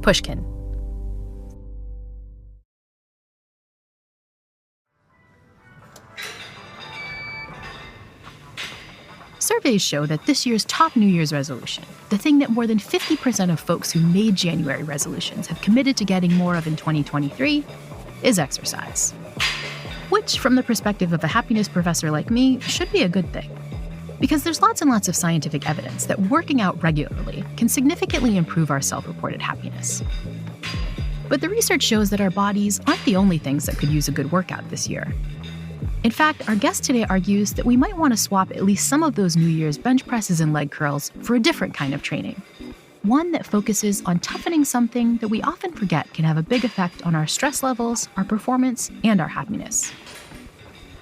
Pushkin. Surveys show that this year's top New Year's resolution, the thing that more than 50% of folks who made January resolutions have committed to getting more of in 2023, is exercise. Which, from the perspective of a happiness professor like me, should be a good thing. Because there's lots and lots of scientific evidence that working out regularly can significantly improve our self-reported happiness. But the research shows that our bodies aren't the only things that could use a good workout this year. In fact, our guest today argues that we might want to swap at least some of those New Year's bench presses and leg curls for a different kind of training. One that focuses on toughening something that we often forget can have a big effect on our stress levels, our performance, and our happiness.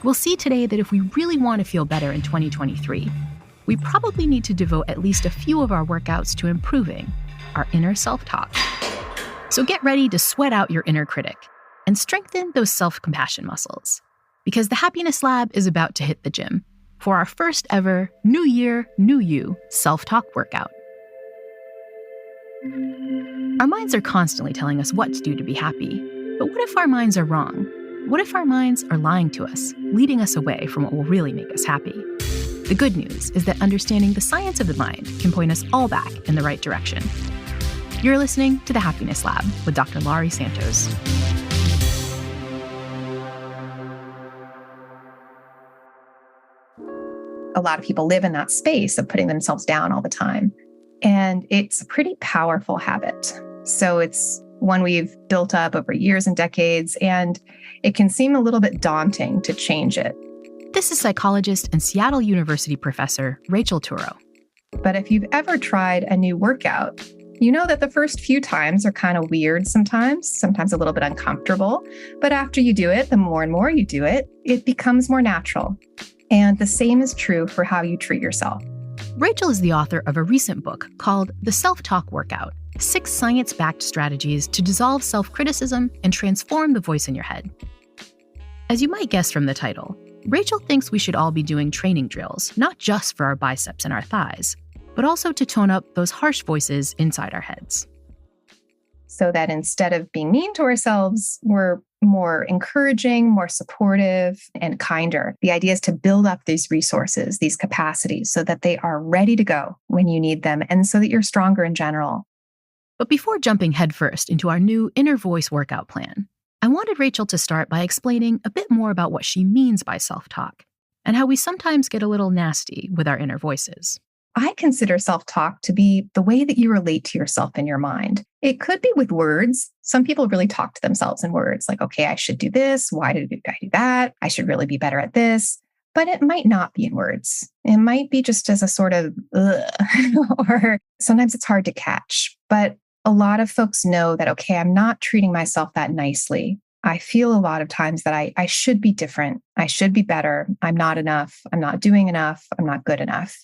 We'll see today that if we really want to feel better in 2023, we probably need to devote at least a few of our workouts to improving our inner self-talk. So get ready to sweat out your inner critic and strengthen those self-compassion muscles. Because the Happiness Lab is about to hit the gym for our first ever New Year, New You self-talk workout. Our minds are constantly telling us what to do to be happy. But what if our minds are wrong? What if our minds are lying to us, leading us away from what will really make us happy? The good news is that understanding the science of the mind can point us all back in the right direction. You're listening to the Happiness Lab with Dr. Laurie Santos. A lot of people live in that space of putting themselves down all the time. And it's a pretty powerful habit. So it's one we've built up over years and decades, and it can seem a little bit daunting to change it. This is psychologist and Seattle University professor Rachel Turow. But if you've ever tried a new workout, you know that the first few times are kind of weird sometimes a little bit uncomfortable. But after you do it, the more and more you do it, it becomes more natural. And the same is true for how you treat yourself. Rachel is the author of a recent book called The Self-Talk Workout: 6 Science-Backed Strategies to Dissolve Self-Criticism and Transform the Voice in Your Head. As you might guess from the title, Rachel thinks we should all be doing training drills, not just for our biceps and our thighs, but also to tone up those harsh voices inside our heads. So that instead of being mean to ourselves, we're more encouraging, more supportive, and kinder. The idea is to build up these resources, these capacities, so that they are ready to go when you need them, and so that you're stronger in general. But before jumping headfirst into our new inner voice workout plan, I wanted Rachel to start by explaining a bit more about what she means by self-talk, and how we sometimes get a little nasty with our inner voices. I consider self-talk to be the way that you relate to yourself in your mind. It could be with words. Some people really talk to themselves in words like, okay, I should do this. Why did I do that? I should really be better at this. But it might not be in words. It might be just as a sort of, or sometimes it's hard to catch. But a lot of folks know that, okay, I'm not treating myself that nicely. I feel a lot of times that I should be different. I should be better. I'm not enough. I'm not doing enough. I'm not good enough.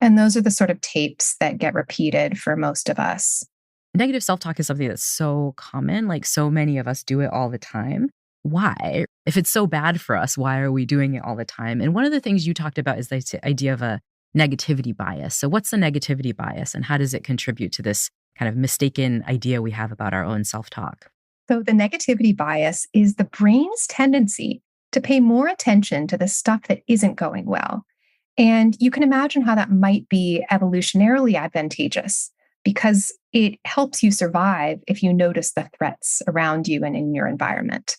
And those are the sort of tapes that get repeated for most of us. Negative self-talk is something that's so common. Like, so many of us do it all the time. Why? If it's so bad for us, why are we doing it all the time? And one of the things you talked about is the idea of a negativity bias. So what's the negativity bias, and how does it contribute to this kind of mistaken idea we have about our own self-talk? So the negativity bias is the brain's tendency to pay more attention to the stuff that isn't going well. And you can imagine how that might be evolutionarily advantageous, because it helps you survive if you notice the threats around you and in your environment.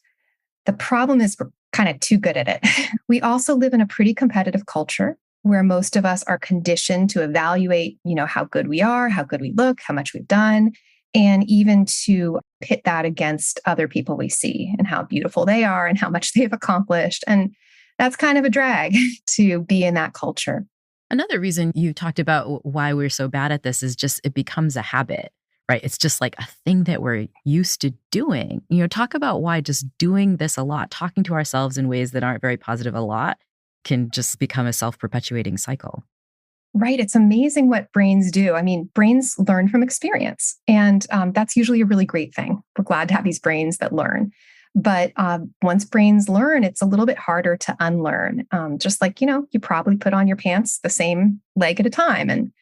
The problem is we're kind of too good at it. We also live in a pretty competitive culture where most of us are conditioned to evaluate, how good we are, how good we look, how much we've done, and even to pit that against other people we see and how beautiful they are and how much they've accomplished. And that's kind of a drag to be in that culture. Another reason you talked about why we're so bad at this is just it becomes a habit, right? It's just like a thing that we're used to doing. Talk about why just doing this a lot, talking to ourselves in ways that aren't very positive a lot, can just become a self-perpetuating cycle. Right. It's amazing what brains do. I mean, brains learn from experience, and that's usually a really great thing. We're glad to have these brains that learn. But once brains learn, it's a little bit harder to unlearn. Just like, you probably put on your pants the same leg at a time, and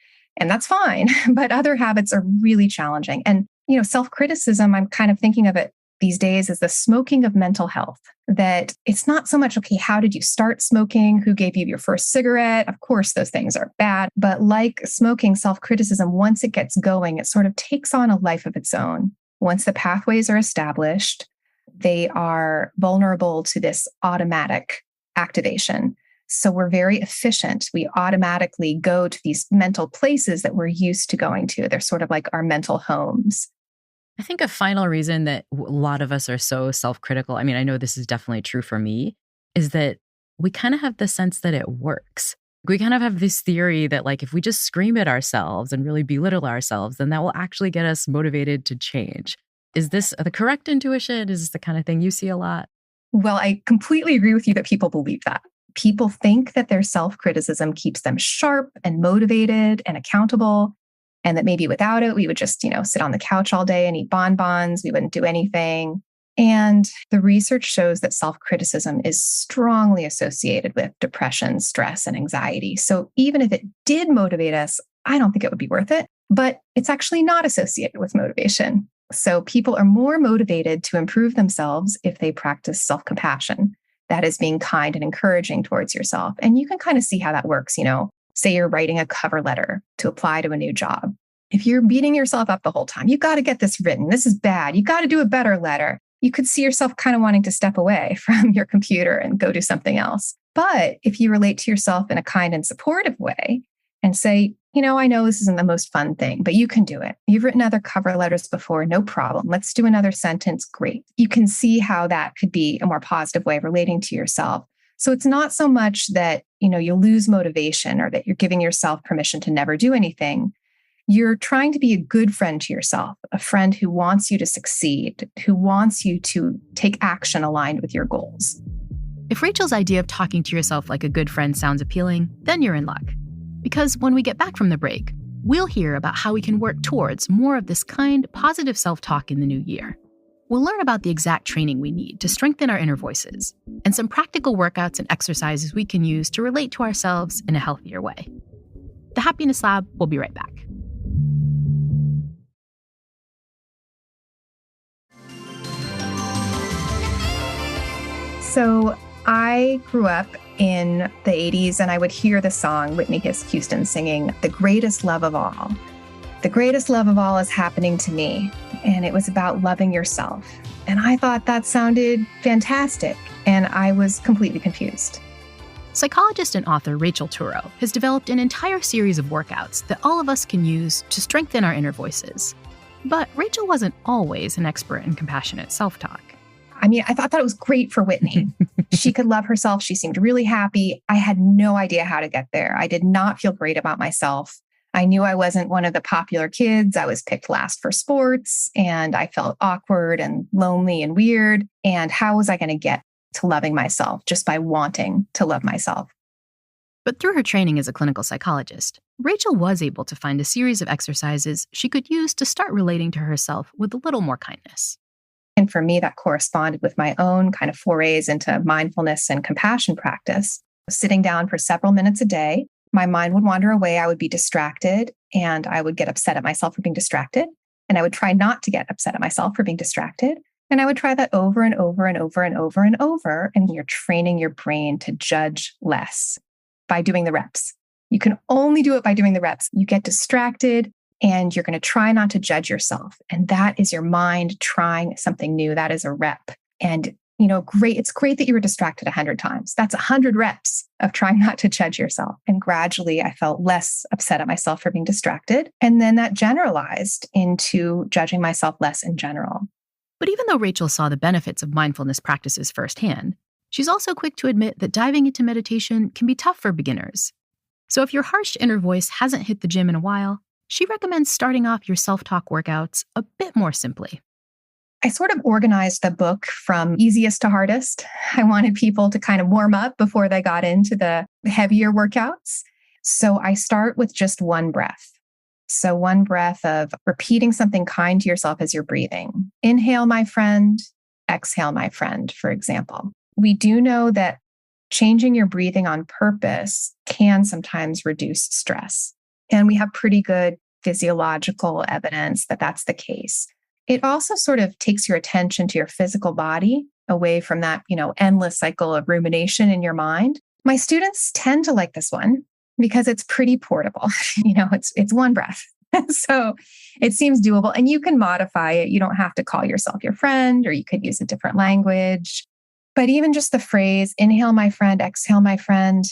that's fine. But other habits are really challenging. And Self-criticism, I'm kind of thinking of it these days as the smoking of mental health, that it's not so much, okay, how did you start smoking? Who gave you your first cigarette? Of course, those things are bad. But like smoking, self-criticism, once it gets going, it sort of takes on a life of its own. Once the pathways are established, they are vulnerable to this automatic activation. So we're very efficient. We automatically go to these mental places that we're used to going to. They're sort of like our mental homes. I think a final reason that a lot of us are so self-critical, I mean, I know this is definitely true for me, is that we kind of have the sense that it works. We kind of have this theory that like, if we just scream at ourselves and really belittle ourselves, then that will actually get us motivated to change. Is this the correct intuition? Is this the kind of thing you see a lot? Well, I completely agree with you that people believe that. People think that their self-criticism keeps them sharp and motivated and accountable. And that maybe without it, we would just, sit on the couch all day and eat bonbons. We wouldn't do anything. And the research shows that self-criticism is strongly associated with depression, stress, and anxiety. So even if it did motivate us, I don't think it would be worth it. But it's actually not associated with motivation. So people are more motivated to improve themselves if they practice self-compassion. That is being kind and encouraging towards yourself. And you can kind of see how that works, Say you're writing a cover letter to apply to a new job. If you're beating yourself up the whole time, you got to get this written. This is bad. You got to do a better letter. You could see yourself kind of wanting to step away from your computer and go do something else. But if you relate to yourself in a kind and supportive way and say, I know this isn't the most fun thing, but you can do it. You've written other cover letters before, no problem. Let's do another sentence. Great. You can see how that could be a more positive way of relating to yourself. So it's not so much that, you lose motivation or that you're giving yourself permission to never do anything. You're trying to be a good friend to yourself, a friend who wants you to succeed, who wants you to take action aligned with your goals. If Rachel's idea of talking to yourself like a good friend sounds appealing, then you're in luck. Because when we get back from the break, we'll hear about how we can work towards more of this kind, positive self-talk in the new year. We'll learn about the exact training we need to strengthen our inner voices and some practical workouts and exercises we can use to relate to ourselves in a healthier way. The Happiness Lab will be right back. So I grew up in the 80s and I would hear the song Whitney Houston singing, "The greatest love of all. The greatest love of all is happening to me." And it was about loving yourself. And I thought that sounded fantastic. And I was completely confused. Psychologist and author Rachel Turow has developed an entire series of workouts that all of us can use to strengthen our inner voices. But Rachel wasn't always an expert in compassionate self-talk. I thought it was great for Whitney. She could love herself. She seemed really happy. I had no idea how to get there. I did not feel great about myself. I knew I wasn't one of the popular kids. I was picked last for sports, and I felt awkward and lonely and weird. And how was I going to get to loving myself just by wanting to love myself? But through her training as a clinical psychologist, Rachel was able to find a series of exercises she could use to start relating to herself with a little more kindness. And for me, that corresponded with my own kind of forays into mindfulness and compassion practice. Sitting down for several minutes a day, my mind would wander away. I would be distracted and I would get upset at myself for being distracted. And I would try not to get upset at myself for being distracted. And I would try that over and over and over and over and over. And you're training your brain to judge less by doing the reps. You can only do it by doing the reps. You get distracted and you're going to try not to judge yourself. And that is your mind trying something new. That is a rep. And great. It's great that you were distracted 100 times. That's 100 reps of trying not to judge yourself. And gradually I felt less upset at myself for being distracted. And then that generalized into judging myself less in general. But even though Rachel saw the benefits of mindfulness practices firsthand, she's also quick to admit that diving into meditation can be tough for beginners. So if your harsh inner voice hasn't hit the gym in a while, she recommends starting off your self-talk workouts a bit more simply. I sort of organized the book from easiest to hardest. I wanted people to kind of warm up before they got into the heavier workouts. So I start with just one breath. So one breath of repeating something kind to yourself as you're breathing. Inhale, my friend. Exhale, my friend, for example. We do know that changing your breathing on purpose can sometimes reduce stress. And we have pretty good physiological evidence that that's the case. It also sort of takes your attention to your physical body away from that, endless cycle of rumination in your mind. My students tend to like this one because it's pretty portable. It's one breath. So it seems doable, and you can modify it. You don't have to call yourself your friend, or you could use a different language. But even just the phrase, inhale, my friend, exhale, my friend,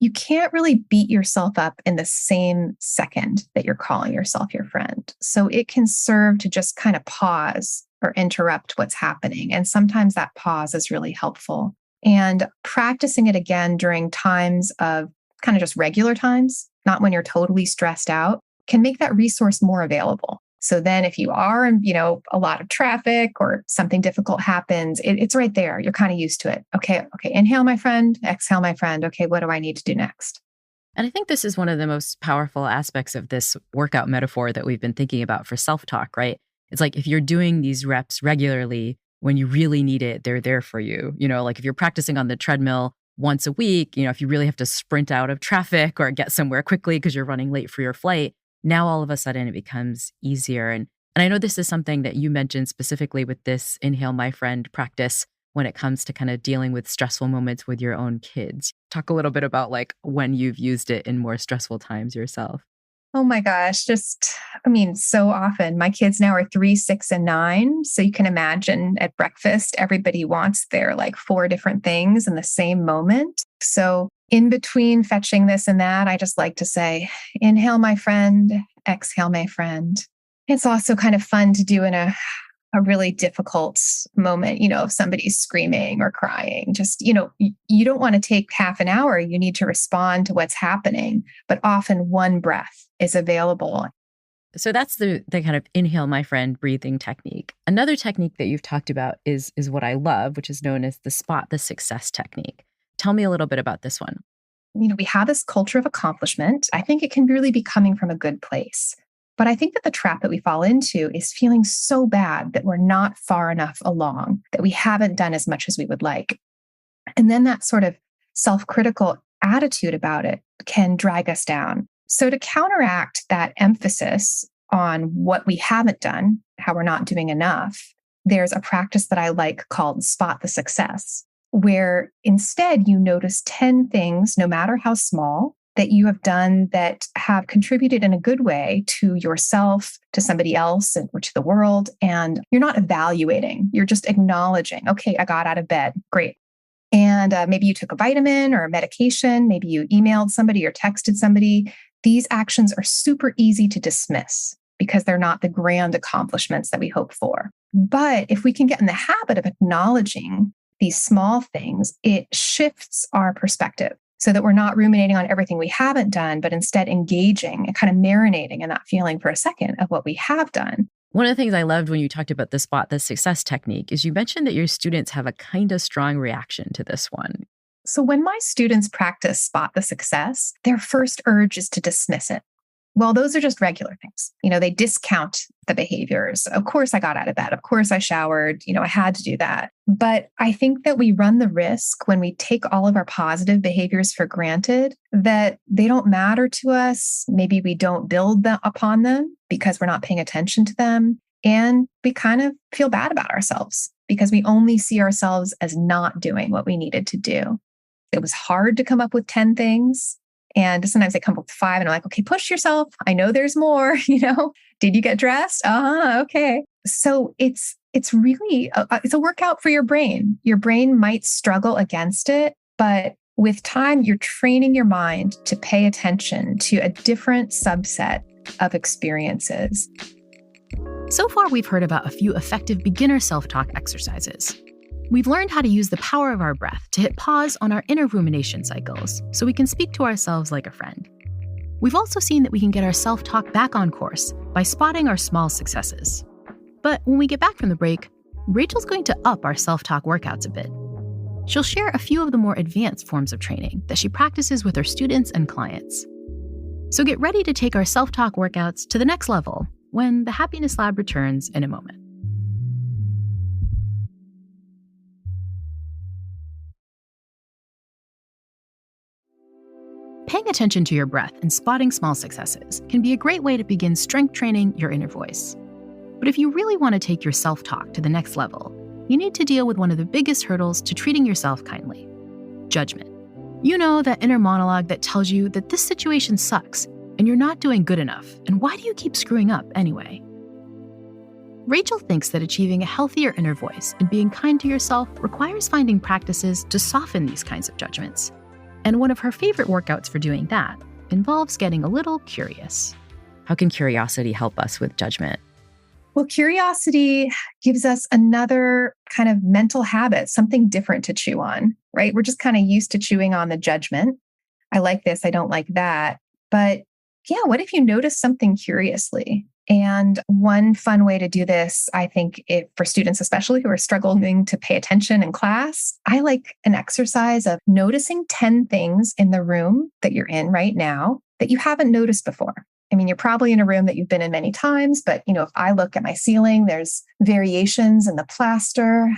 you can't really beat yourself up in the same second that you're calling yourself your friend. So it can serve to just kind of pause or interrupt what's happening. And sometimes that pause is really helpful. And practicing it again during times of kind of just regular times, not when you're totally stressed out, can make that resource more available. So then if you are in, a lot of traffic or something difficult happens, it's right there. You're kind of used to it. Okay. Inhale, my friend. Exhale, my friend. Okay. What do I need to do next? And I think this is one of the most powerful aspects of this workout metaphor that we've been thinking about for self-talk, right? It's like if you're doing these reps regularly, when you really need it, they're there for you. Like if you're practicing on the treadmill once a week, if you really have to sprint out of traffic or get somewhere quickly because you're running late for your flight, now all of a sudden it becomes easier. And I know this is something that you mentioned specifically with this Inhale My Friend practice when it comes to kind of dealing with stressful moments with your own kids. Talk a little bit about like when you've used it in more stressful times yourself. Oh my gosh, so often. My kids now are 3, 6, and 9. So you can imagine at breakfast, everybody wants their 4 different things in the same moment. So in between fetching this and that, I just like to say, inhale, my friend, exhale, my friend. It's also kind of fun to do in a really difficult moment, if somebody's screaming or crying. Just, you don't want to take half an hour. You need to respond to what's happening. But often one breath is available. So that's the kind of inhale, my friend, breathing technique. Another technique that you've talked about is what I love, which is known as the spot the success technique. Tell me a little bit about this one. We have this culture of accomplishment. I think it can really be coming from a good place. But I think that the trap that we fall into is feeling so bad that we're not far enough along, that we haven't done as much as we would like. And then that sort of self-critical attitude about it can drag us down. So to counteract that emphasis on what we haven't done, how we're not doing enough, there's a practice that I like called spot the success, where instead you notice 10 things, no matter how small, that you have done that have contributed in a good way to yourself, to somebody else, or to the world. And you're not evaluating, you're just acknowledging, okay, I got out of bed, great. And maybe you took a vitamin or a medication, maybe you emailed somebody or texted somebody. These actions are super easy to dismiss because they're not the grand accomplishments that we hope for. But if we can get in the habit of acknowledging these small things, it shifts our perspective so that we're not ruminating on everything we haven't done, but instead engaging and kind of marinating in that feeling for a second of what we have done. One of the things I loved when you talked about the spot the success technique is you mentioned that your students have a kind of strong reaction to this one. So when my students practice spot the success, their first urge is to dismiss it. Well, those are just regular things. They discount the behaviors. Of course, I got out of bed. Of course, I showered. I had to do that. But I think that we run the risk when we take all of our positive behaviors for granted that they don't matter to us. Maybe we don't build upon them because we're not paying attention to them. And we kind of feel bad about ourselves because we only see ourselves as not doing what we needed to do. It was hard to come up with 10 things. And sometimes I come up with 5 and I'm like, okay, push yourself. I know there's more, Did you get dressed? Okay. So it's really, it's a workout for your brain. Your brain might struggle against it, but with time, you're training your mind to pay attention to a different subset of experiences. So far, we've heard about a few effective beginner self-talk exercises. We've learned how to use the power of our breath to hit pause on our inner rumination cycles so we can speak to ourselves like a friend. We've also seen that we can get our self-talk back on course by spotting our small successes. But when we get back from the break, Rachel's going to up our self-talk workouts a bit. She'll share a few of the more advanced forms of training that she practices with her students and clients. So get ready to take our self-talk workouts to the next level when the Happiness Lab returns in a moment. Paying attention to your breath and spotting small successes can be a great way to begin strength training your inner voice. But if you really want to take your self-talk to the next level, you need to deal with one of the biggest hurdles to treating yourself kindly: judgment. You know, that inner monologue that tells you that this situation sucks and you're not doing good enough, and why do you keep screwing up anyway? Rachel thinks that achieving a healthier inner voice and being kind to yourself requires finding practices to soften these kinds of judgments. And one of her favorite workouts for doing that involves getting a little curious. How can curiosity help us with judgment? Well, curiosity gives us another kind of mental habit, something different to chew on, right? We're just kind of used to chewing on the judgment. I like this, I don't like that. But yeah, what if you notice something curiously? And one fun way to do this, I think, for students especially who are struggling to pay attention in class, I like an exercise of noticing 10 things in the room that you're in right now that you haven't noticed before. I mean, you're probably in a room that you've been in many times, but if I look at my ceiling, there's variations in the plaster.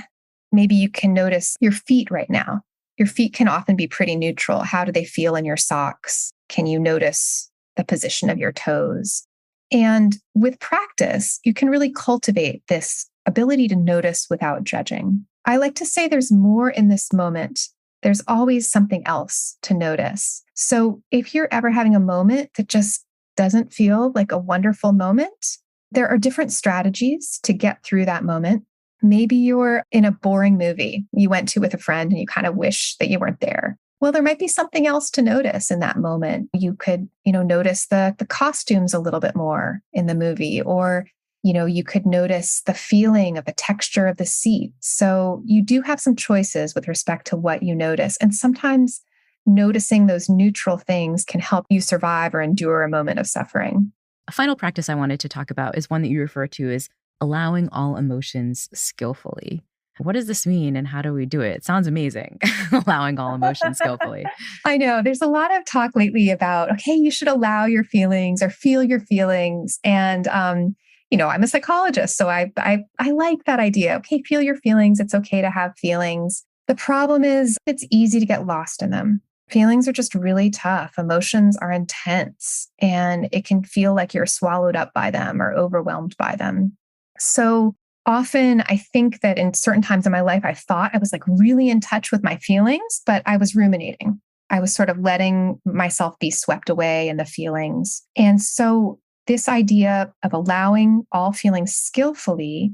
Maybe you can notice your feet right now. Your feet can often be pretty neutral. How do they feel in your socks? Can you notice the position of your toes? And with practice, you can really cultivate this ability to notice without judging. I like to say there's more in this moment. There's always something else to notice. So if you're ever having a moment that just doesn't feel like a wonderful moment, there are different strategies to get through that moment. Maybe you're in a boring movie you went to with a friend and you kind of wish that you weren't there. Well, there might be something else to notice in that moment. You could, notice the costumes a little bit more in the movie, or, you could notice the feeling of the texture of the seat. So you do have some choices with respect to what you notice. And sometimes noticing those neutral things can help you survive or endure a moment of suffering. A final practice I wanted to talk about is one that you refer to as allowing all emotions skillfully. What does this mean and how do we do it? It sounds amazing, allowing all emotions skillfully. I know there's a lot of talk lately about, okay, you should allow your feelings or feel your feelings. And, I'm a psychologist, so I like that idea. Okay, feel your feelings. It's okay to have feelings. The problem is it's easy to get lost in them. Feelings are just really tough. Emotions are intense, and it can feel like you're swallowed up by them or overwhelmed by them. So often I think that in certain times in my life, I thought I was like really in touch with my feelings, but I was ruminating. I was sort of letting myself be swept away in the feelings. And so this idea of allowing all feelings skillfully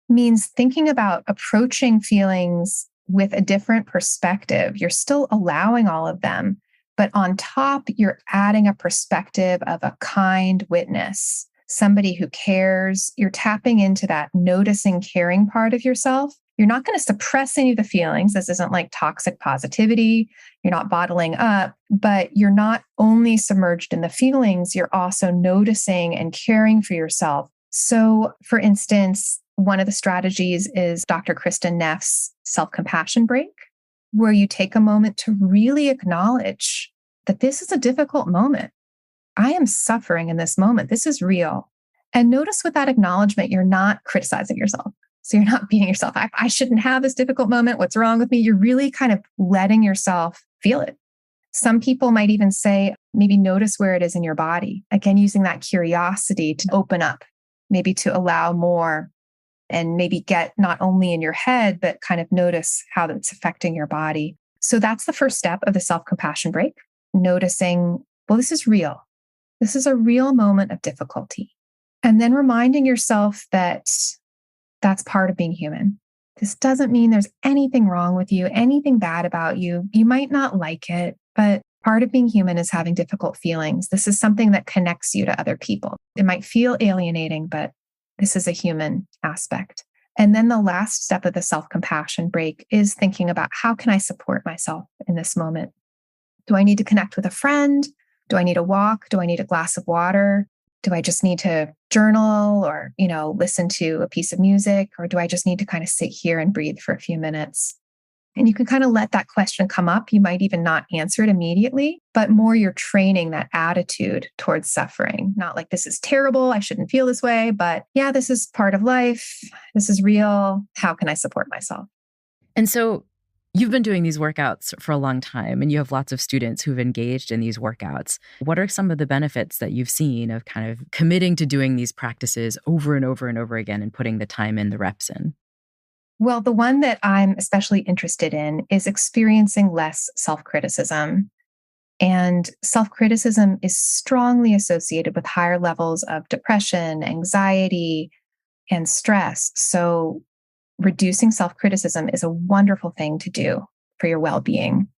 means thinking about approaching feelings with a different perspective. You're still allowing all of them, but on top, you're adding a perspective of a kind witness, somebody who cares. You're tapping into that noticing, caring part of yourself. You're not going to suppress any of the feelings. This isn't like toxic positivity. You're not bottling up, but you're not only submerged in the feelings, you're also noticing and caring for yourself. So, for instance, one of the strategies is Dr. Kristen Neff's self-compassion break, where you take a moment to really acknowledge that this is a difficult moment. I am suffering in this moment. This is real. And notice with that acknowledgement, you're not criticizing yourself. So you're not beating yourself. I shouldn't have this difficult moment. What's wrong with me? You're really kind of letting yourself feel it. Some people might even say, maybe notice where it is in your body. Again, using that curiosity to open up, maybe to allow more, and maybe get not only in your head, but kind of notice how it's affecting your body. So that's the first step of the self-compassion break. Noticing, well, this is real. This is a real moment of difficulty. And then reminding yourself that that's part of being human. This doesn't mean there's anything wrong with you, anything bad about you. You might not like it, but part of being human is having difficult feelings. This is something that connects you to other people. It might feel alienating, but this is a human aspect. And then the last step of the self-compassion break is thinking about, how can I support myself in this moment? Do I need to connect with a friend? Do I need a walk? Do I need a glass of water? Do I just need to journal or, listen to a piece of music? Or do I just need to kind of sit here and breathe for a few minutes? And you can kind of let that question come up. You might even not answer it immediately, but more you're training that attitude towards suffering. Not like, this is terrible, I shouldn't feel this way, but yeah, this is part of life. This is real. How can I support myself? And so You've been doing these workouts for a long time, and you have lots of students who've engaged in these workouts. What are some of the benefits that you've seen of kind of committing to doing these practices over and over and over again and putting the time in, the reps in? Well, the one that I'm especially interested in is experiencing less self-criticism. And self-criticism is strongly associated with higher levels of depression, anxiety, and stress. So reducing self-criticism is a wonderful thing to do for your well-being.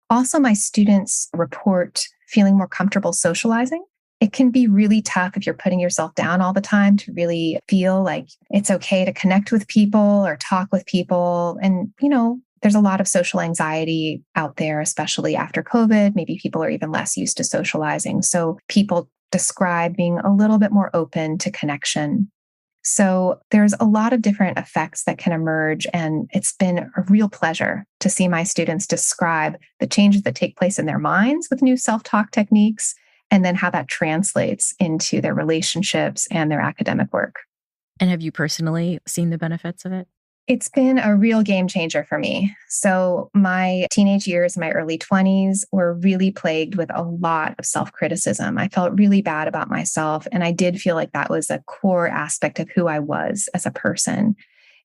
Also, my students report feeling more comfortable socializing. It can be really tough if you're putting yourself down all the time to really feel like it's okay to connect with people or talk with people. And, there's a lot of social anxiety out there, especially after COVID. Maybe people are even less used to socializing. So people describe being a little bit more open to connection. So there's a lot of different effects that can emerge. And it's been a real pleasure to see my students describe the changes that take place in their minds with new self-talk techniques, and then how that translates into their relationships and their academic work. And have you personally seen the benefits of it? It's been a real game changer for me. So my teenage years, my early 20s were really plagued with a lot of self-criticism. I felt really bad about myself. And I did feel like that was a core aspect of who I was as a person.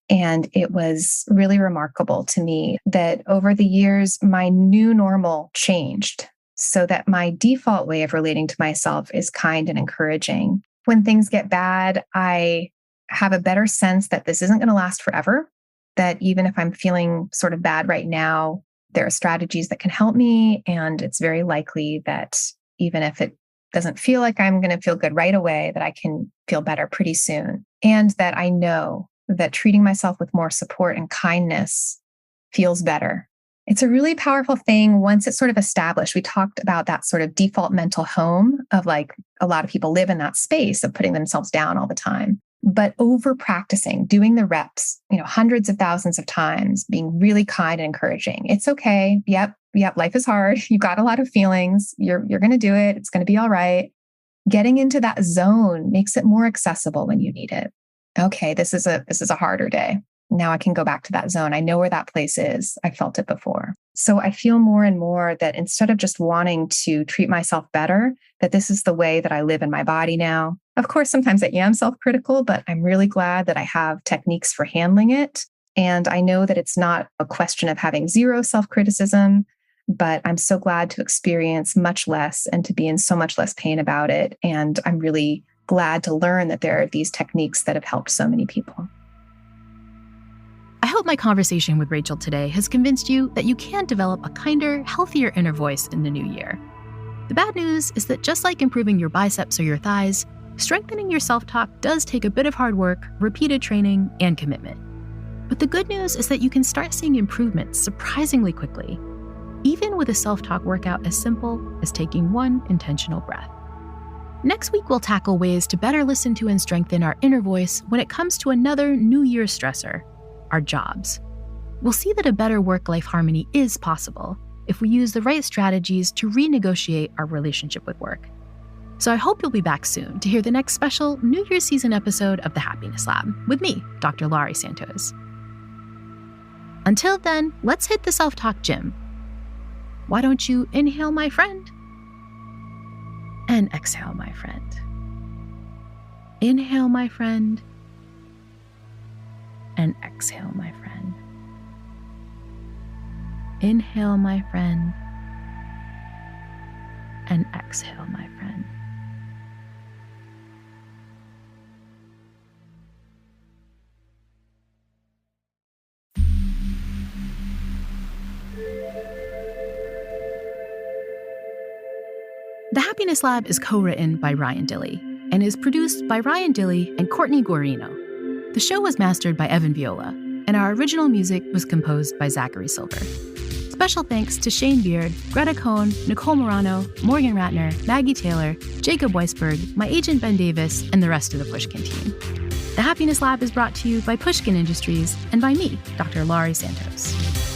And it was really remarkable to me that over the years, my new normal changed so that my default way of relating to myself is kind and encouraging. When things get bad, I have a better sense that this isn't going to last forever, that even if I'm feeling sort of bad right now, there are strategies that can help me. And it's very likely that even if it doesn't feel like I'm going to feel good right away, that I can feel better pretty soon. And that I know that treating myself with more support and kindness feels better. It's a really powerful thing once it's sort of established. We talked about that sort of default mental home of like a lot of people live in that space of putting themselves down all the time. But over practicing, doing the reps, hundreds of thousands of times, being really kind and encouraging. It's okay. Yep. Life is hard. You've got a lot of feelings. You're going to do it. It's going to be all right. Getting into that zone makes it more accessible when you need it. Okay, this is a harder day. Now I can go back to that zone. I know where that place is. I felt it before. So I feel more and more that instead of just wanting to treat myself better, that this is the way that I live in my body now. Of course, sometimes I am self-critical, but I'm really glad that I have techniques for handling it. And I know that it's not a question of having zero self-criticism, but I'm so glad to experience much less and to be in so much less pain about it. And I'm really glad to learn that there are these techniques that have helped so many people. I hope my conversation with Rachel today has convinced you that you can develop a kinder, healthier inner voice in the new year. The bad news is that just like improving your biceps or your thighs, strengthening your self-talk does take a bit of hard work, repeated training, and commitment. But the good news is that you can start seeing improvements surprisingly quickly, even with a self-talk workout as simple as taking one intentional breath. Next week, we'll tackle ways to better listen to and strengthen our inner voice when it comes to another New Year's stressor, our jobs. We'll see that a better work-life harmony is possible if we use the right strategies to renegotiate our relationship with work. So I hope you'll be back soon to hear the next special New Year's season episode of The Happiness Lab with me, Dr. Laurie Santos. Until then, let's hit the self-talk gym. Why don't you inhale, my friend? And exhale, my friend. Inhale, my friend. And exhale, my friend. Inhale, my friend. And exhale, my friend. The Happiness Lab is co-written by Ryan Dilley and is produced by Ryan Dilley and Courtney Guarino. The show was mastered by Evan Viola, and our original music was composed by Zachary Silver. Special thanks to Shane Beard, Greta Cohn, Nicole Morano, Morgan Ratner, Maggie Taylor, Jacob Weisberg, my agent Ben Davis, and the rest of the Pushkin team. The Happiness Lab is brought to you by Pushkin Industries and by me, Dr. Laurie Santos.